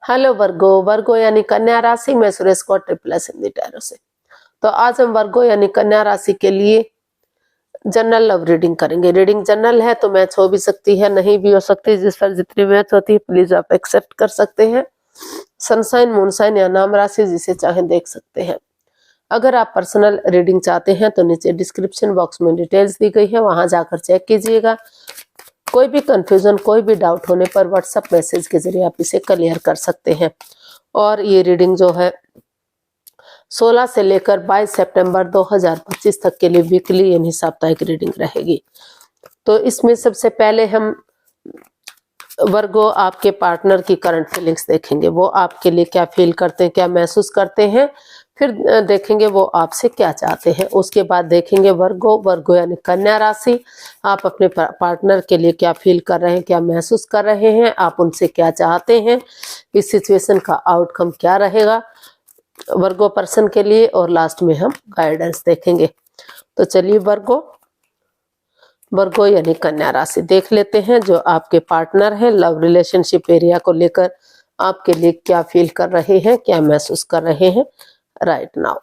Hello वर्गो। वर्गो यानी कन्या राशि में सुरेश को ट्रिपल हिंदी टैरो से। तो आज हम वर्गो यानी कन्या राशि के लिए जनरल लव रीडिंग करेंगे। रीडिंग जनरल है तो मैच हो भी सकती है, नहीं भी हो सकती। जिस पर जितनी मैच होती है प्लीज आप एक्सेप्ट कर सकते हैं। सनसाइन, मूनसाइन या नाम राशि जिसे चाहे देख सकते हैं। अगर आप पर्सनल रीडिंग चाहते हैं तो नीचे डिस्क्रिप्शन बॉक्स में डिटेल्स दी गई है, वहां जाकर चेक कीजिएगा। कोई भी कंफ्यूजन, कोई भी डाउट होने पर व्हाट्सएप मैसेज के जरिए आप इसे क्लियर कर सकते हैं। और ये रीडिंग जो है 16 से लेकर 22 सितंबर 2025 तक के लिए वीकली यानी साप्ताहिक रीडिंग रहेगी। तो इसमें सबसे पहले हम वर्गो आपके पार्टनर की करंट फीलिंग्स देखेंगे। वो आपके लिए क्या फील करते हैं, क्या महसूस करते हैं। फिर देखेंगे वो आपसे क्या चाहते हैं। उसके बाद देखेंगे वर्गो यानी कन्या राशि, आप अपने पार्टनर के लिए क्या फील कर रहे हैं, क्या महसूस कर रहे हैं, आप उनसे क्या चाहते हैं, इस सिचुएशन का आउटकम क्या रहेगा वर्गो पर्सन के लिए। और लास्ट में हम गाइडेंस देखेंगे। तो चलिए वर्गो यानी कन्या राशि देख लेते हैं। जो आपके पार्टनर है लव रिलेशनशिप एरिया को लेकर आपके लिए क्या फील कर रहे हैं, क्या महसूस कर रहे हैं राइट नाउ।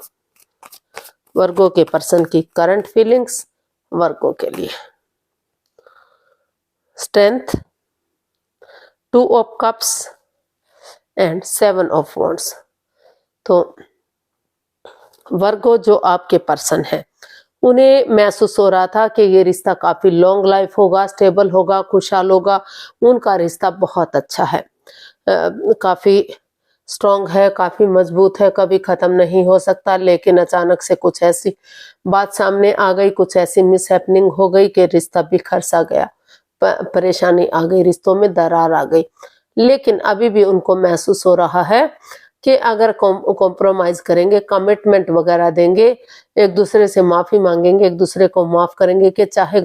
वर्गो के पर्सन की करंट फीलिंग्स वर्गो के लिए। Strength, 2 of cups and 7 of wands. तो वर्गो जो आपके पर्सन है उन्हें महसूस हो रहा था कि ये रिश्ता काफी लॉन्ग लाइफ होगा, स्टेबल होगा, खुशहाल होगा। उनका रिश्ता बहुत अच्छा है, काफी स्ट्रॉन्ग है, काफी मजबूत है, कभी खत्म नहीं हो सकता। लेकिन अचानक से कुछ ऐसी बात सामने आ गई, कुछ ऐसी मिसहैपनिंग हो गई कि रिश्ता बिखर सा गया, परेशानी आ गई, रिश्तों में दरार आ गई। लेकिन अभी भी उनको महसूस हो रहा है कि अगर कॉम्प्रोमाइज करेंगे, कमिटमेंट वगैरह देंगे, एक दूसरे से माफी मांगेंगे, एक दूसरे को माफ करेंगे कि चाहे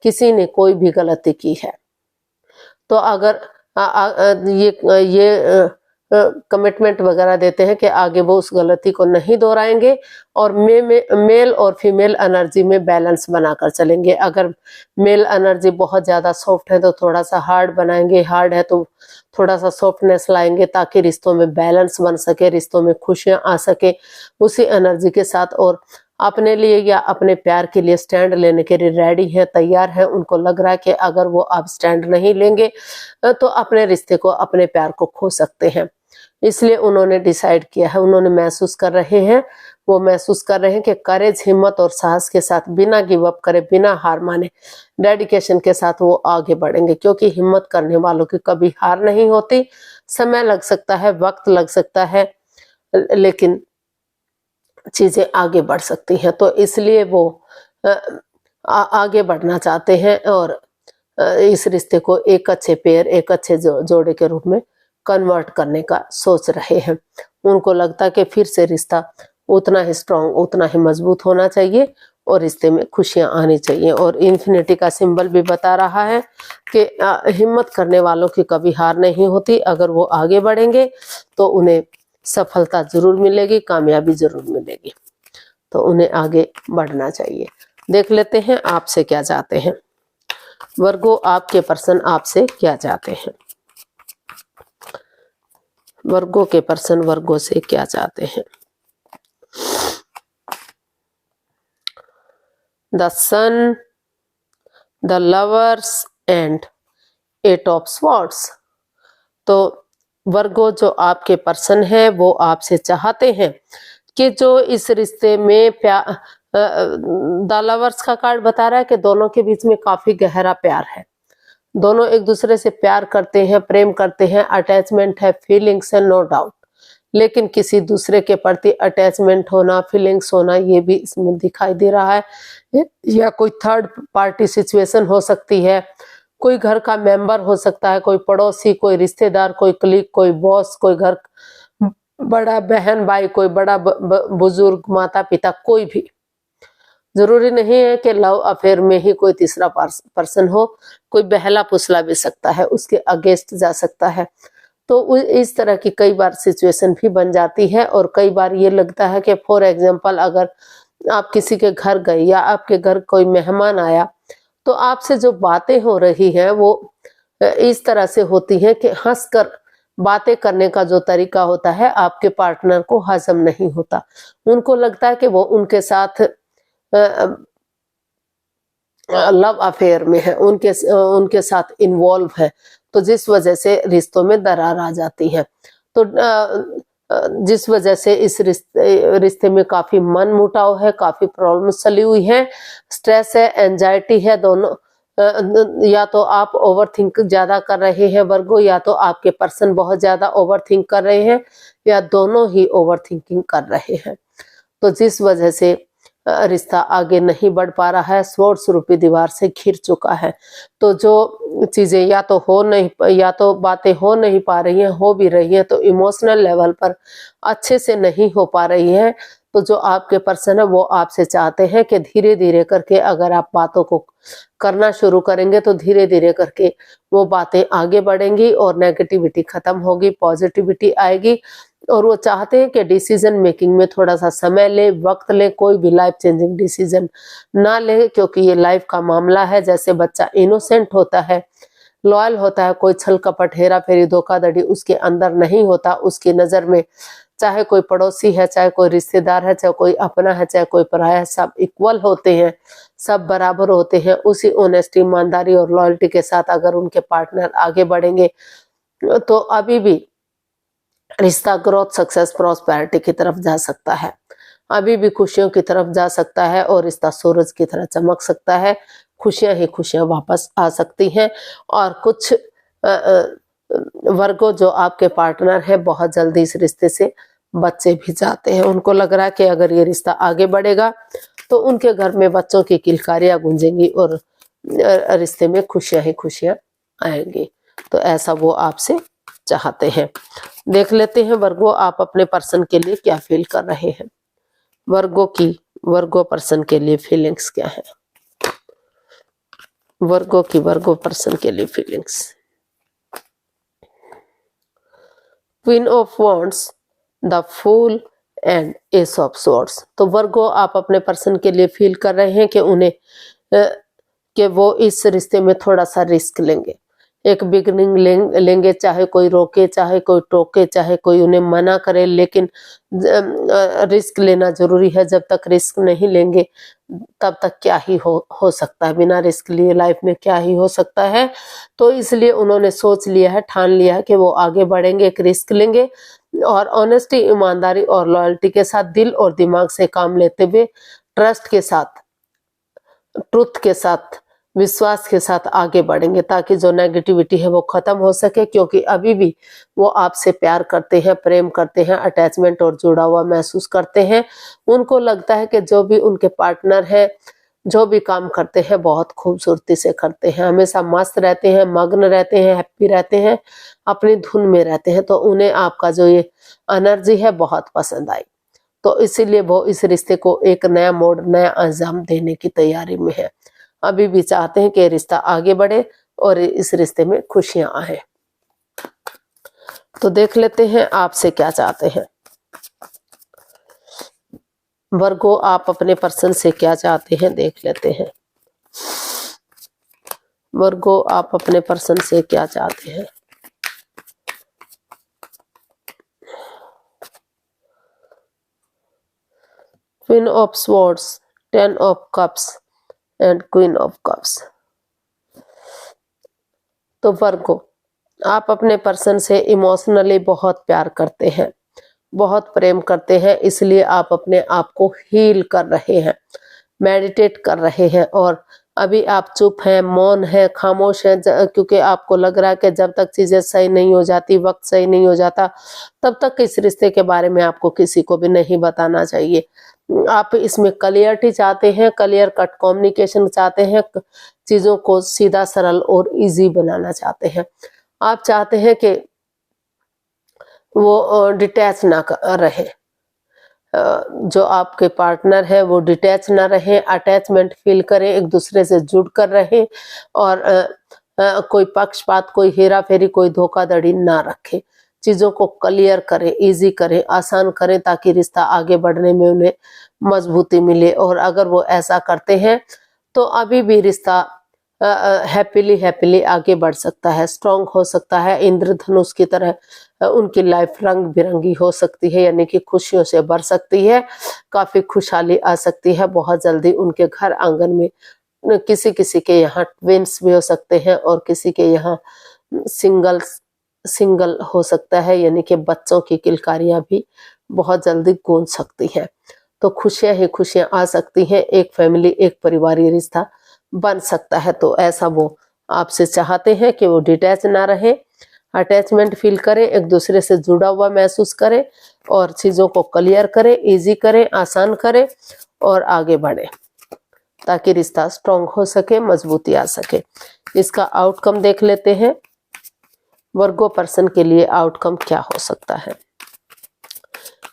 किसी ने कोई भी गलती की है तो अगर ये कमिटमेंट वगैरह देते हैं कि आगे वो उस गलती को नहीं दोहराएंगे और मेल और फीमेल एनर्जी में बैलेंस बनाकर चलेंगे। अगर मेल एनर्जी बहुत ज्यादा सॉफ्ट है तो थोड़ा सा हार्ड बनाएंगे, हार्ड है तो थोड़ा सा सॉफ्टनेस लाएंगे ताकि रिश्तों में बैलेंस बन सके, रिश्तों में खुशियां आ सके उसी एनर्जी के साथ। और अपने लिए या अपने प्यार के लिए स्टैंड लेने के लिए रेडी है, तैयार है। उनको लग रहा है कि अगर वो अब स्टैंड नहीं लेंगे तो अपने रिश्ते को, अपने प्यार को खो सकते हैं। इसलिए उन्होंने डिसाइड किया है, उन्होंने महसूस कर रहे हैं, वो महसूस कर रहे हैं कि करेज, हिम्मत और साहस के साथ बिना गिव अप करे, बिना हार माने, डेडिकेशन के साथ वो आगे बढ़ेंगे। क्योंकि हिम्मत करने वालों की कभी हार नहीं होती। समय लग सकता है, वक्त लग सकता है, लेकिन चीजें आगे बढ़ सकती हैं। तो इसलिए वो आगे बढ़ना चाहते हैं और इस रिश्ते को एक अच्छे पेयर, एक अच्छे जोड़े के रूप में कन्वर्ट करने का सोच रहे हैं। उनको लगता है कि फिर से रिश्ता उतना ही स्ट्रांग, उतना ही मजबूत होना चाहिए और रिश्ते में खुशियां आनी चाहिए। और इन्फिनिटी का सिंबल भी बता रहा है कि हिम्मत करने वालों की कभी हार नहीं होती। अगर वो आगे बढ़ेंगे तो उन्हें सफलता जरूर मिलेगी, कामयाबी जरूर मिलेगी। तो उन्हें आगे बढ़ना चाहिए। देख लेते हैं आपसे क्या चाहते हैं वर्गो, आपके पर्सन आपसे क्या चाहते हैं। वर्गो के पर्सन वर्गो से क्या चाहते हैं। The sun, the lovers and 8 of swords. तो वर्गो जो आपके पर्सन है वो आपसे चाहते हैं कि जो इस रिश्ते में द लवर्स का कार्ड बता रहा है कि दोनों के बीच में काफी गहरा प्यार है। दोनों एक दूसरे से प्यार करते हैं, प्रेम करते हैं, अटैचमेंट है, फीलिंग्स है, नो डाउट। लेकिन किसी दूसरे के प्रति अटैचमेंट होना, फीलिंग्स होना, ये भी इसमें दिखाई दे रहा है। या कोई थर्ड पार्टी सिचुएशन हो सकती है, कोई घर का मेंबर हो सकता है, कोई पड़ोसी, कोई रिश्तेदार, कोई कलीग, कोई बॉस, कोई घर बड़ा बहन भाई, कोई बड़ा बुजुर्ग, माता पिता, कोई भी। जरूरी नहीं है कि लव अफेयर में ही कोई तीसरा पर्सन हो, कोई बहला फुसला भी सकता है, उसके अगेंस्ट जा सकता है। तो इस तरह की कई बार सिचुएशन भी बन जाती है। और कई बार ये लगता है कि फॉर एग्जांपल अगर आप किसी के घर गए या आपके घर कोई मेहमान आया तो आपसे जो बातें हो रही हैं वो इस तरह से होती हैं कि हंसकर बातें करने का जो तरीका होता है आपके पार्टनर को हजम नहीं होता। उनको लगता है कि वो उनके साथ लव अफेयर में है, उनके साथ इन्वॉल्व है, तो जिस वजह से रिश्तों में दरार आ जाती है। तो जिस वजह से इस रिश्ते में काफी मनमुटाव है, काफी प्रॉब्लम चली हुई है, स्ट्रेस है, एंजाइटी है, दोनों या तो आप ओवरथिंक ज्यादा कर रहे हैं वर्गो, या तो आपके पर्सन बहुत ज्यादा ओवरथिंक कर रहे हैं, या दोनों ही ओवरथिंकिंग कर रहे हैं। तो जिस वजह से रिश्ता आगे नहीं बढ़ पा रहा है, स्वॉर्ड स्वरूपी दीवार से घिर चुका है। तो जो चीजें या तो बातें हो नहीं पा रही हैं, हो भी रही हैं तो इमोशनल लेवल पर अच्छे से नहीं हो पा रही हैं। तो जो आपके पर्सन है वो आपसे चाहते हैं कि धीरे धीरे करके अगर आप बातों को करना शुरू करेंगे तो धीरे धीरे करके वो बातें आगे बढ़ेंगी और नेगेटिविटी खत्म होगी, पॉजिटिविटी आएगी। और वो चाहते हैं कि डिसीजन मेकिंग में थोड़ा सा समय ले, वक्त ले, कोई भी लाइफ चेंजिंग डिसीजन ना ले, क्योंकि ये लाइफ का मामला है। जैसे बच्चा इनोसेंट होता है, लॉयल होता है, कोई छल कपट हेरा फेरी धोखाधड़ी उसके अंदर नहीं होता, उसकी नजर में चाहे कोई पड़ोसी है, चाहे कोई रिश्तेदार है, चाहे कोई अपना है, चाहे कोई पराया है, सब इक्वल होते हैं, सब बराबर होते हैं। उसी ऑनेस्टी, ईमानदारी और लॉयल्टी के साथ अगर उनके पार्टनर आगे बढ़ेंगे तो अभी भी रिश्ता ग्रोथ, सक्सेस, प्रॉस्पेरिटी की तरफ जा सकता है, अभी भी खुशियों की तरफ जा सकता है और रिश्ता सूरज की तरह चमक सकता है। खुशियां ही खुशियां वापस आ सकती हैं। और कुछ वर्गो जो आपके पार्टनर है बहुत जल्दी इस रिश्ते से बच्चे भी जाते हैं। उनको लग रहा है कि अगर ये रिश्ता आगे बढ़ेगा तो उनके घर में बच्चों की किलकारियां गूंजेंगी और रिश्ते में खुशियां ही खुशियां आएंगी। तो ऐसा वो आपसे चाहते हैं। देख लेते हैं वर्गो आप अपने पर्सन के लिए क्या फील कर रहे हैं। वर्गो पर्सन के लिए फीलिंग्स क्या है। वर्गो पर्सन के लिए feelings. Queen of wands, the fool and ace of swords. तो वर्गो आप अपने पर्सन के लिए फील कर रहे हैं कि उन्हें कि वो इस रिश्ते में थोड़ा सा रिस्क लेंगे, एक बिगनिंग लेंगे, चाहे कोई रोके, चाहे कोई टोके, चाहे कोई उन्हें मना करे, लेकिन रिस्क लेना जरूरी है। जब तक रिस्क नहीं लेंगे तब तक क्या ही हो सकता है, बिना रिस्क लिए लाइफ में क्या ही हो सकता है। तो इसलिए उन्होंने सोच लिया है, ठान लिया है कि वो आगे बढ़ेंगे, एक रिस्क लेंगे और ऑनेस्टी, ईमानदारी और लॉयल्टी के साथ, दिल और दिमाग से काम लेते हुए, ट्रस्ट के साथ, ट्रुथ के साथ, विश्वास के साथ आगे बढ़ेंगे ताकि जो नेगेटिविटी है वो खत्म हो सके। क्योंकि अभी भी वो आपसे प्यार करते हैं, प्रेम करते हैं, अटैचमेंट और जुड़ा हुआ महसूस करते हैं। उनको लगता है कि जो भी उनके पार्टनर है, जो भी काम करते हैं बहुत खूबसूरती से करते हैं, हमेशा मस्त रहते हैं, मग्न रहते हैं, हैप्पी रहते हैं, अपनी धुन में रहते हैं। तो उन्हें आपका जो ये एनर्जी है बहुत पसंद आई। तो इसीलिए वो इस रिश्ते को एक नया मोड़, नया अंजाम देने की तैयारी में है। अभी भी चाहते हैं कि रिश्ता आगे बढ़े और इस रिश्ते में खुशियां आए। तो देख लेते हैं आपसे क्या चाहते हैं वर्गो, आप अपने पर्सन से क्या चाहते हैं, देख लेते हैं। वर्गो आप अपने पर्सन से क्या चाहते हैं। Queen of swords, 10 of cups and queen of cups. तो वर्गो आप अपने पर्सन से इमोशनली बहुत प्यार करते हैं, बहुत प्रेम करते हैं, इसलिए आप अपने आप को हील कर रहे हैं, मेडिटेट कर रहे हैं। और अभी आप चुप हैं, मौन हैं, खामोश हैं, क्योंकि आपको लग रहा है कि जब तक चीजें सही नहीं हो जाती, वक्त सही नहीं हो जाता, तब तक इस रिश्ते के बारे में आपको किसी को भी नहीं बताना चाहिए। आप इसमें क्लियरिटी चाहते हैं, क्लियर कट कम्युनिकेशन चाहते हैं, चीजों को सीधा, सरल और इजी बनाना चाहते हैं। आप चाहते हैं कि वो डिटैच ना रहे, जो आपके पार्टनर है वो डिटैच ना रहे, अटैचमेंट फील करें, एक दूसरे से जुड़ कर रहे और कोई पक्षपात, कोई हेरा फेरी, कोई धोखाधड़ी ना रखे। चीजों को क्लियर करें, इजी करें, आसान करें ताकि रिश्ता आगे बढ़ने में उन्हें मजबूती मिले। और अगर वो ऐसा करते हैं तो अभी भी रिश्ता हैप्पीली आगे बढ़ सकता है, स्ट्रांग हो सकता है, इंद्रधनुष की तरह उनकी लाइफ रंग बिरंगी हो सकती है, यानी कि खुशियों से भर सकती है, काफी खुशहाली आ सकती है। बहुत जल्दी उनके घर आंगन में किसी किसी के यहाँ ट्विंस भी हो सकते हैं और किसी के यहाँ सिंगल हो सकता है, यानी कि बच्चों की किलकारियां भी बहुत जल्दी गूंज सकती हैं। तो खुशियां ही खुशियां आ सकती हैं, एक फैमिली, एक परिवारीय रिश्ता बन सकता है। तो ऐसा वो आपसे चाहते हैं कि वो डिटैच ना रहे, अटैचमेंट फील करें, एक दूसरे से जुड़ा हुआ महसूस करें और चीजों को क्लियर करें, इजी करें, आसान करें और आगे बढ़े, ताकि रिश्ता स्ट्रांग हो सके, मजबूती आ सके। इसका आउटकम देख लेते हैं, वर्गो पर्सन के लिए आउटकम क्या हो सकता है।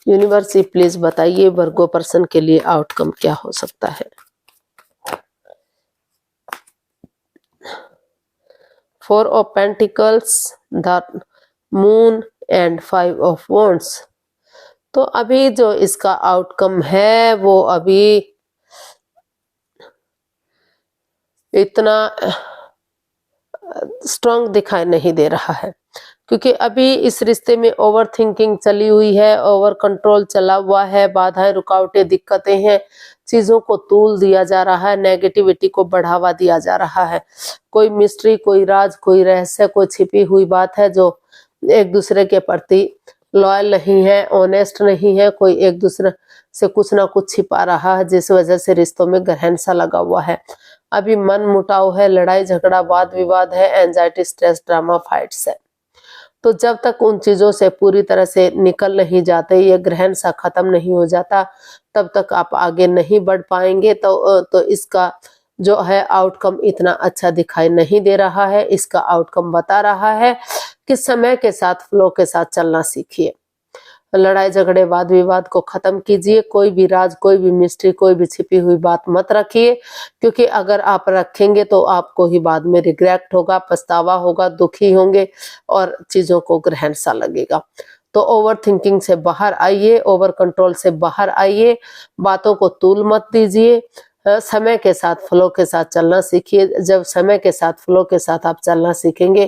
यूनिवर्स प्लीज बताइए वर्गो पर्सन के लिए आउटकम क्या हो सकता है। 4 of Pentacles, the Moon and 5 of Wands। तो अभी जो इसका आउटकम है वो अभी इतना स्ट्रांग दिखाई नहीं दे रहा है, क्योंकि अभी इस रिश्ते में ओवर थिंकिंग चली हुई है, ओवर कंट्रोल चला हुआ है, बाधाएं, रुकावटें, दिक्कतें हैं, चीजों को तूल दिया जा रहा है, नेगेटिविटी को बढ़ावा दिया जा रहा है। कोई मिस्ट्री, कोई राज, कोई रहस्य, कोई छिपी हुई बात है जो एक दूसरे के प्रति लॉयल नहीं है, ऑनेस्ट नहीं है, कोई एक दूसरे से कुछ ना कुछ छिपा रहा है, जिस वजह से रिश्तों में ग्रहण सा लगा हुआ है। अभी मन मुटाव है, लड़ाई झगड़ा, वाद विवाद है, एंजाइटी, स्ट्रेस, ड्रामा, फाइट्स है। तो जब तक उन चीजों से पूरी तरह से निकल नहीं जाते, ये ग्रहण सा खत्म नहीं हो जाता, तब तक आप आगे नहीं बढ़ पाएंगे। तो इसका जो है आउटकम इतना अच्छा दिखाई नहीं दे रहा है। इसका आउटकम बता रहा है कि समय के साथ, फ्लो के साथ चलना सीखिए। लड़ाई झगड़े, वाद विवाद को खत्म कीजिए। कोई भी राज, कोई भी मिस्ट्री, कोई भी छिपी हुई बात मत रखिए, क्योंकि अगर आप रखेंगे तो आपको ही बाद में रिग्रेट होगा, पछतावा होगा, दुखी होंगे और चीजों को ग्रहण सा लगेगा। तो ओवर थिंकिंग से बाहर आइए, ओवर कंट्रोल से बाहर आइए, बातों को तूल मत दीजिए, समय के साथ, फ्लो के साथ चलना सीखिए। जब समय के साथ, फ्लो के साथ आप चलना सीखेंगे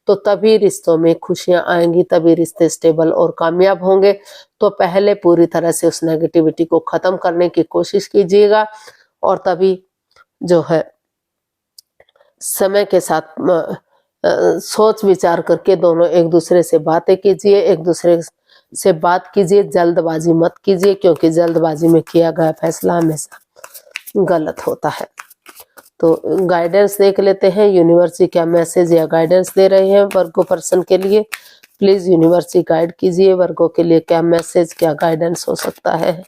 तो तभी रिश्तों में खुशियां आएंगी, तभी रिश्ते स्टेबल और कामयाब होंगे। तो पहले पूरी तरह से उस नेगेटिविटी को खत्म करने की कोशिश कीजिएगा और तभी जो है समय के साथ सोच विचार करके दोनों एक दूसरे से बातें कीजिए, एक दूसरे से बात कीजिए। जल्दबाजी मत कीजिए, क्योंकि जल्दबाजी में किया गया फैसला हमेशा गलत होता है। तो गाइडेंस देख लेते हैं, यूनिवर्सिटी क्या मैसेज या गाइडेंस दे रहे हैं वर्गो पर्सन के लिए। प्लीज यूनिवर्सिटी गाइड कीजिए, वर्गो के लिए क्या मैसेज, क्या गाइडेंस हो सकता है।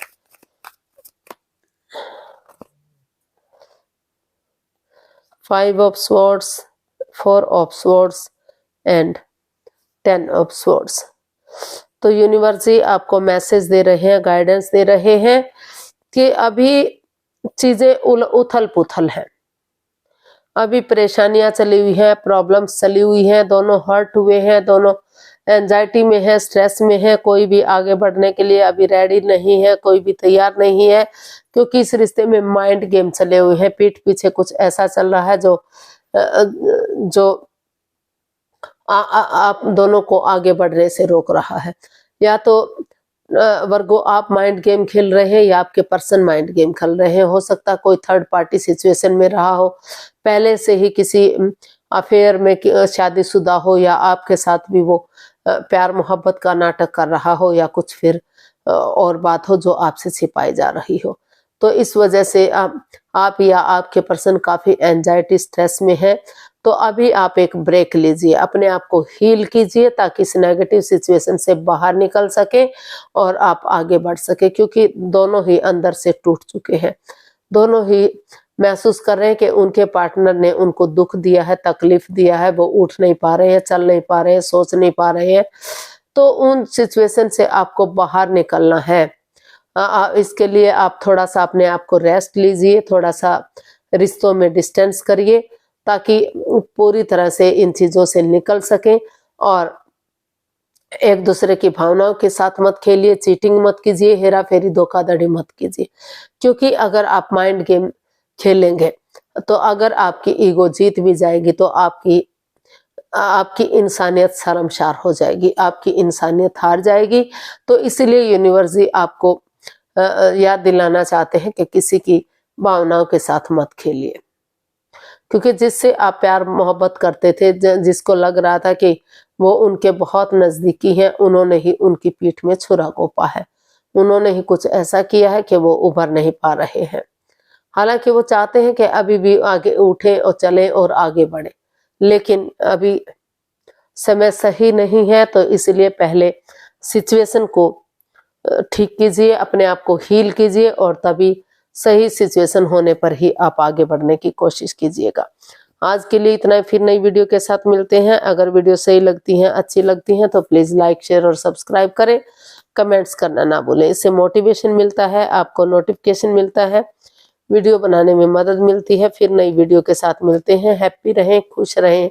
Five of swords, 4 of swords and 10 of swords. तो यूनिवर्सिटी आपको मैसेज दे रहे हैं, गाइडेंस दे रहे हैं कि अभी चीजें उथल पुथल है, अभी परेशानियां चली हुई हैं, प्रॉब्लम्स चली हुई हैं, दोनों हर्ट हुए हैं, दोनों एंजाइटी में है, स्ट्रेस में है। कोई भी आगे बढ़ने के लिए अभी रेडी नहीं है, कोई भी तैयार नहीं है, क्योंकि इस रिश्ते में माइंड गेम चले हुए हैं। पीठ पीछे कुछ ऐसा चल रहा है जो आप दोनों को आगे बढ़ने से रोक रहा है। या तो वर्गो आप माइंड गेम खेल रहे हैं या आपके पर्सन माइंड गेम खेल रहे हैं। हो सकता है कोई थर्ड पार्टी सिचुएशन में रहा हो, पहले से ही किसी अफेयर में शादीशुदा हो, या आपके साथ भी वो प्यार मोहब्बत का नाटक कर रहा हो, या कुछ फिर और बात हो जो आपसे छिपाई जा रही हो। तो इस वजह से आप या आपके पर्सन काफी एंजाइटी, स्ट्रेस में है। तो अभी आप एक ब्रेक लीजिए, अपने आप को हील कीजिए, ताकि इस नेगेटिव सिचुएशन से बाहर निकल सके और आप आगे बढ़ सके, क्योंकि दोनों ही अंदर से टूट चुके हैं। दोनों ही महसूस कर रहे हैं कि उनके पार्टनर ने उनको दुख दिया है, तकलीफ दिया है, वो उठ नहीं पा रहे हैं, चल नहीं पा रहे हैं, सोच नहीं पा रहे हैं। तो उन सिचुएशन से आपको बाहर निकलना है। इसके लिए आप थोड़ा सा अपने आप को रेस्ट लीजिए, थोड़ा सा रिश्तों में डिस्टेंस करिए, ताकि पूरी तरह से इन चीजों से निकल सकें और एक दूसरे की भावनाओं के साथ मत खेलिए, चीटिंग मत कीजिए, हेरा फेरी, धोखाधड़ी मत कीजिए। क्योंकि अगर आप माइंड गेम खेलेंगे, तो अगर आपकी ईगो जीत भी जाएगी तो आपकी इंसानियत शर्मसार हो जाएगी, आपकी इंसानियत हार जाएगी। तो इसीलिए यूनिवर्स जी आपको याद दिलाना चाहते हैं कि किसी की भावनाओं के साथ मत खेलिए, क्योंकि जिससे आप प्यार मोहब्बत करते थे, जिसको लग रहा था कि वो उनके बहुत नजदीकी हैं, उन्होंने ही उनकी पीठ में छुरा घोंपा है, उन्होंने ही कुछ ऐसा किया है कि वो उभर नहीं पा रहे हैं। हालांकि वो चाहते हैं कि अभी भी आगे उठे और चले और आगे बढ़े, लेकिन अभी समय सही नहीं है। तो इसलिए पहले सिचुएशन को ठीक कीजिए, अपने आप को हील कीजिए और तभी सही सिचुएशन होने पर ही आप आगे बढ़ने की कोशिश कीजिएगा। आज के लिए इतना ही, फिर नई वीडियो के साथ मिलते हैं। अगर वीडियो सही लगती है, अच्छी लगती है तो प्लीज लाइक, शेयर और सब्सक्राइब करें। कमेंट्स करना ना भूलें, इससे मोटिवेशन मिलता है, आपको नोटिफिकेशन मिलता है, वीडियो बनाने में मदद मिलती है। फिर नई वीडियो के साथ मिलते हैं। हैप्पी रहें, खुश रहें।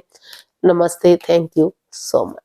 नमस्ते, थैंक यू सो मच।